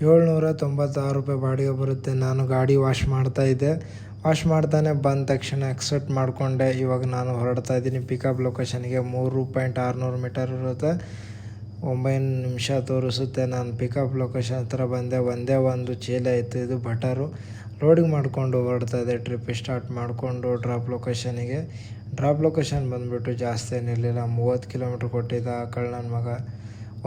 796 ಬಾಡಿಗೆ ಬರುತ್ತೆ. ನಾನು ಗಾಡಿ ವಾಶ್ ಮಾಡ್ತಾಯಿದ್ದೆ. ವಾಶ್ ಮಾಡ್ತಾನೆ ಬಂದ ತಕ್ಷಣ ಎಕ್ಸೆಪ್ಟ್ ಮಾಡಿಕೊಂಡೆ. ಇವಾಗ ನಾನು ಹೊರಡ್ತಾ ಇದ್ದೀನಿ ಪಿಕಪ್ ಲೊಕೇಶನ್ಗೆ. 3.600 ಮೀಟರ್ ಇರುತ್ತೆ. 9 ನಿಮಿಷ ತೋರಿಸುತ್ತೆ. ನಾನು ಪಿಕಪ್ ಲೊಕೇಶನ್ ಹತ್ರ ಬಂದೆ. ಒಂದೇ ಒಂದು ಚೀಲ ಇತ್ತು, ಇದು ಬಟರು. ಲೋಡಿಂಗ್ ಮಾಡಿಕೊಂಡು ಹೊರಡ್ತಾ ಇದೆ. ಟ್ರಿಪ್ ಸ್ಟಾರ್ಟ್ ಮಾಡಿಕೊಂಡು ಡ್ರಾಪ್ ಲೊಕೇಶನಿಗೆ. ಡ್ರಾಪ್ ಲೊಕೇಶನ್ ಬಂದುಬಿಟ್ಟು ಜಾಸ್ತಿ ಏನಿರಲಿಲ್ಲ, 30 ಕಿಲೋಮೀಟ್ರ್ ಕೊಟ್ಟಿದ್ದ ನನ್ನ ಮಗ.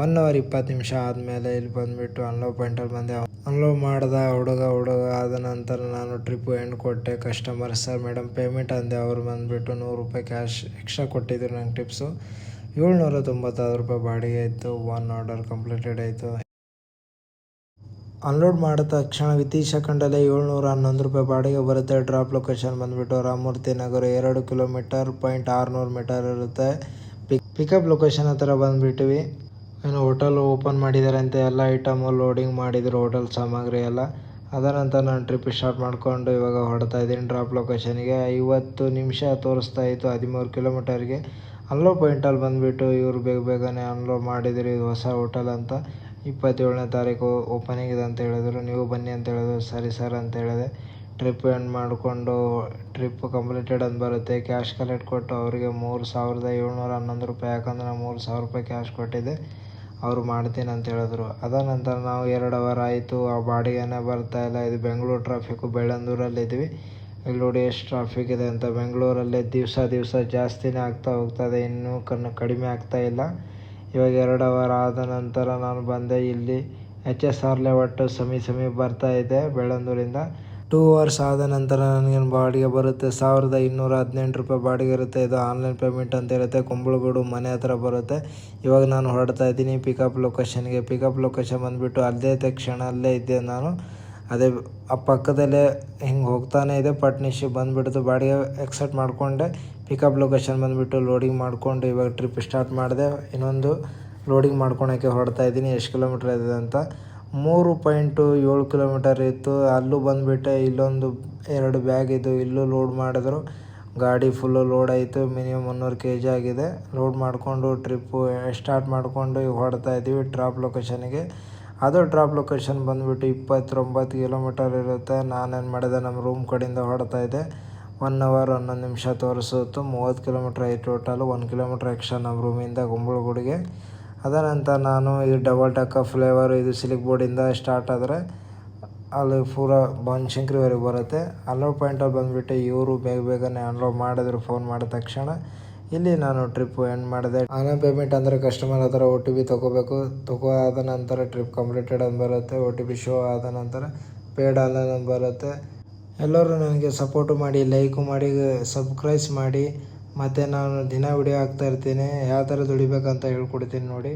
1 ಅವರ್ 20 ನಿಮಿಷ ಆದಮೇಲೆ ಇಲ್ಲಿ ಬಂದುಬಿಟ್ಟು ಅನ್ಲೋಡ್ ಪಾಯಿಂಟಲ್ಲಿ ಬಂದೆ. ಅನ್ಲೋಡ್ ಮಾಡ್ದೆ ಹುಡುಗ ಆದ ನಂತರ ನಾನು ಟ್ರಿಪ್ಪು ಎಂಡ್ ಕೊಟ್ಟೆ. ಕಸ್ಟಮರ್ ಸರ್ ಮೇಡಮ್ ಪೇಮೆಂಟ್ ಅಂದೆ. ಅವರು ಬಂದುಬಿಟ್ಟು 100 ರೂಪಾಯಿ ಕ್ಯಾಶ್ ಎಕ್ಸ್ಟ್ರಾ ಕೊಟ್ಟಿದ್ರು ನಂಗೆ ಟಿಪ್ಸು. 796 ರೂಪಾಯಿ ಬಾಡಿಗೆ ಇತ್ತು. 1 ಆರ್ಡರ್ ಕಂಪ್ಲೀಟೆಡ್ ಆಯಿತು. ಅನ್ಲೋಡ್ ಮಾಡಿದ ತಕ್ಷಣ ವಿತಿ ಸೆಕೆಂಡಲ್ಲೇ 711 ರೂಪಾಯಿ ಬಾಡಿಗೆ ಬರುತ್ತೆ. ಡ್ರಾಪ್ ಲೊಕೇಶನ್ ಬಂದುಬಿಟ್ಟು ರಾಮಮೂರ್ತಿ ನಗರ, 2 ಕಿಲೋಮೀಟರ್ 600 ಮೀಟರ್ ಇರುತ್ತೆ. ಪಿಕಪ್ ಲೊಕೇಶನ್ ಹತ್ರ ಬಂದುಬಿಟ್ವಿ. ಏನು ಹೋಟೆಲ್ ಓಪನ್ ಮಾಡಿದ್ದಾರೆ ಅಂತ ಎಲ್ಲ ಐಟಮು ಲೋಡಿಂಗ್ ಮಾಡಿದರು, ಹೋಟೆಲ್ ಸಾಮಗ್ರಿ ಎಲ್ಲ. ಅದರ ನಂತರ ನಾನು ಟ್ರಿಪ್ ಸ್ಟಾರ್ಟ್ ಮಾಡಿಕೊಂಡು ಇವಾಗ ಹೊರಡ್ತಾ ಇದ್ದೀನಿ ಡ್ರಾಪ್ ಲೊಕೇಶನ್ಗೆ. 50 ನಿಮಿಷ ತೋರಿಸ್ತಾ ಇತ್ತು 13 ಕಿಲೋಮೀಟರ್ಗೆ. ಅನ್ಲೋಡ್ ಪಾಯಿಂಟಲ್ಲಿ ಬಂದುಬಿಟ್ಟು ಇವರು ಬೇಗನೆ ಅನ್ಲೋಡ್ ಮಾಡಿದ್ರು. ಇದು ಹೊಸ ಹೋಟೆಲ್ ಅಂತ, 27ನೇ ತಾರೀಕು ಓಪನಿಂಗ್ ಇದೆ ಅಂತ ಹೇಳಿದ್ರು. ನೀವು ಬನ್ನಿ ಅಂತ ಹೇಳಿದ್ರು. ಸರಿ ಸರ್ ಅಂತ ಹೇಳಿದೆ. ಟ್ರಿಪ್ ಎಂಡ್ ಮಾಡಿಕೊಂಡು ಟ್ರಿಪ್ ಕಂಪ್ಲೀಟೆಡ್ ಅಂತ ಬರುತ್ತೆ. ಕ್ಯಾಶ್ ಕಲೆಕ್ಟ್ ಕೊಟ್ಟು ಅವರಿಗೆ 3711 ರೂಪಾಯಿ, ಯಾಕಂದರೆ ನಾನು 3000 ರೂಪಾಯಿ ಕ್ಯಾಶ್ ಕೊಟ್ಟಿದ್ದೆ. ಅವರು ಮಾಡ್ತೀನಿ ಅಂತ ಹೇಳಿದ್ರು. ಅದ ನಂತರ ನಾವು 2 ಅವರ್ ಆಯಿತು, ಆ ಬಾಡಿಗೆನೇ ಬರ್ತಾಯಿಲ್ಲ. ಇದು ಬೆಂಗಳೂರು ಟ್ರಾಫಿಕ್ಕು, ಬೆಳ್ಳಂದೂರಲ್ಲಿದ್ವಿ. ಇಲ್ಲಿ ನೋಡಿ ಎಷ್ಟು ಟ್ರಾಫಿಕ್ ಇದೆ ಅಂತ. ಬೆಂಗಳೂರಲ್ಲಿ ದಿವಸ ಜಾಸ್ತಿನೇ ಆಗ್ತಾ ಹೋಗ್ತದೆ, ಇನ್ನೂ ಕಡಿಮೆ ಆಗ್ತಾ ಇಲ್ಲ. ಇವಾಗ 2 ಅವರ್ ಆದ ನಂತರ ನಾನು ಬಂದೆ. ಇಲ್ಲಿ HSR ಲೇಔಟ್ ಸಮೀಪ ಬರ್ತಾ ಇದೆ ಬೆಳ್ಳಂದೂರಿಂದ. 2 ಅವರ್ಸ್ ಆದ ನಂತರ ನನಗೇನು ಬಾಡಿಗೆ ಬರುತ್ತೆ 1218 ರೂಪಾಯಿ ಬಾಡಿಗೆ ಇರುತ್ತೆ. ಇದು ಆನ್ಲೈನ್ ಪೇಮೆಂಟ್ ಅಂತ ಇರುತ್ತೆ. ಕುಂಬಳಗೂಡು ಮನೆ ಹತ್ರ ಬರುತ್ತೆ. ಇವಾಗ ನಾನು ಹೊರಡ್ತಾ ಇದ್ದೀನಿ ಪಿಕಪ್ ಲೊಕೇಶನ್ಗೆ. ಪಿಕಪ್ ಲೊಕೇಶನ್ ಬಂದುಬಿಟ್ಟು ಅಲ್ಲೇ ತಕ್ಷಣ ಅಲ್ಲೇ ಇದ್ದೆ ನಾನು. ಅದೇ ಆ ಪಕ್ಕದಲ್ಲೇ ಹಿಂಗೆ ಹೋಗ್ತಾನೆ ಇದೆ. ಪಟ್ನಿಶಿ ಬಂದುಬಿಡ್ತು. ಬಾಡಿಗೆ ಎಕ್ಸೆಪ್ಟ್ ಮಾಡಿಕೊಂಡೆ. ಪಿಕಪ್ ಲೊಕೇಶನ್ ಬಂದುಬಿಟ್ಟು ಲೋಡಿಂಗ್ ಮಾಡಿಕೊಂಡು ಇವಾಗ ಟ್ರಿಪ್ ಸ್ಟಾರ್ಟ್ ಮಾಡಿದೆ. ಇನ್ನೊಂದು ಲೋಡಿಂಗ್ ಮಾಡ್ಕೊಳಕ್ಕೆ ಹೊರಡ್ತಾ ಇದ್ದೀನಿ. ಎಷ್ಟು ಕಿಲೋಮೀಟ್ರ್ ಇದೆ ಅಂತ 3.7 ಕಿಲೋಮೀಟರ್ ಇತ್ತು. ಅಲ್ಲೂ ಬಂದುಬಿಟ್ಟೆ. ಇಲ್ಲೊಂದು 2 ಬ್ಯಾಗ್ ಇದು, ಇಲ್ಲೂ ಲೋಡ್ ಮಾಡಿದ್ರು. ಗಾಡಿ ಫುಲ್ಲು ಲೋಡ್ ಆಯಿತು. ಮಿನಿಮಮ್ 300 kg ಆಗಿದೆ. ಲೋಡ್ ಮಾಡಿಕೊಂಡು ಟ್ರಿಪ್ಪು ಸ್ಟಾರ್ಟ್ ಮಾಡಿಕೊಂಡು ಈಗ ಹೊರಡ್ತಾ ಇದ್ದೀವಿ ಡ್ರಾಪ್ ಲೊಕೇಶನಿಗೆ. ಅದು ಡ್ರಾಪ್ ಲೊಕೇಶನ್ ಬಂದುಬಿಟ್ಟು 29 ಕಿಲೋಮೀಟರ್ ಇರುತ್ತೆ. ನಾನೇನು ಮಾಡಿದೆ, ನಮ್ಮ ರೂಮ್ ಕಡೆಯಿಂದ ಹೊರಡ್ತಾ ಇದ್ದೆ. 1 ಅವರ್ 11 ನಿಮಿಷ ತೋರಿಸುತ್ತು. 30 ಕಿಲೋಮೀಟ್ರ್ ಆಯಿತು ಟೋಟಲು. 1 ಕಿಲೋಮೀಟ್ರ್ ಎಕ್ಸ್ಟ್ರಾ ನಮ್ಮ ರೂಮಿಂದ ಕುಂಬಳಗೂಡಿಗೆ. ಅದ ನಂತರ ನಾನು ಈ ಡಬಲ್ ಟಕ್ಕ ಫ್ಲೇವರ್ ಇದು ಸಿಲಿಕ್ ಬೋರ್ಡಿಂದ ಸ್ಟಾರ್ಟ್ ಆದರೆ ಅಲ್ಲಿ ಪೂರಾ ಬನಶಂಕರಿವರೆಗೆ ಬರುತ್ತೆ. ಅನ್ಲೋಡ್ ಪಾಯಿಂಟಲ್ಲಿ ಬಂದುಬಿಟ್ಟು ಇವರು ಬೇಗನೆ ಅನ್ಲೋಡ್ ಮಾಡಿದ್ರು ಫೋನ್ ಮಾಡಿದ ತಕ್ಷಣ. ಇಲ್ಲಿ ನಾನು ಟ್ರಿಪ್ಪು ಎಂಡ್ ಮಾಡಿದೆ. ಆನ್ಲೈನ್ ಪೇಮೆಂಟ್ ಅಂದರೆ ಕಸ್ಟಮರ್ ಹತ್ರ OTP ತೊಗೋಬೇಕು. ಆದ ನಂತರ ಟ್ರಿಪ್ ಕಂಪ್ಲೀಟೆಡ್ ಅಂತ ಬರುತ್ತೆ. OTP ಶೋ ಆದ ನಂತರ ಪೇಡ್ ಆನ್ಲೈನ್ ಅಂತ ಬರುತ್ತೆ. ಎಲ್ಲರೂ ನನಗೆ ಸಪೋರ್ಟು ಮಾಡಿ, ಲೈಕು ಮಾಡಿ, ಸಬ್ಸ್ಕ್ರೈಬ್ ಮಾಡಿ. ಮತ್ತು ನಾನು ದಿನ ವಿಡಿಯೋ ಹಾಕ್ತಾಯಿರ್ತೀನಿ. ಯಾವ ಥರ ದುಡಿಬೇಕಂತ ಹೇಳ್ಕೊಡ್ತೀನಿ ನೋಡಿ.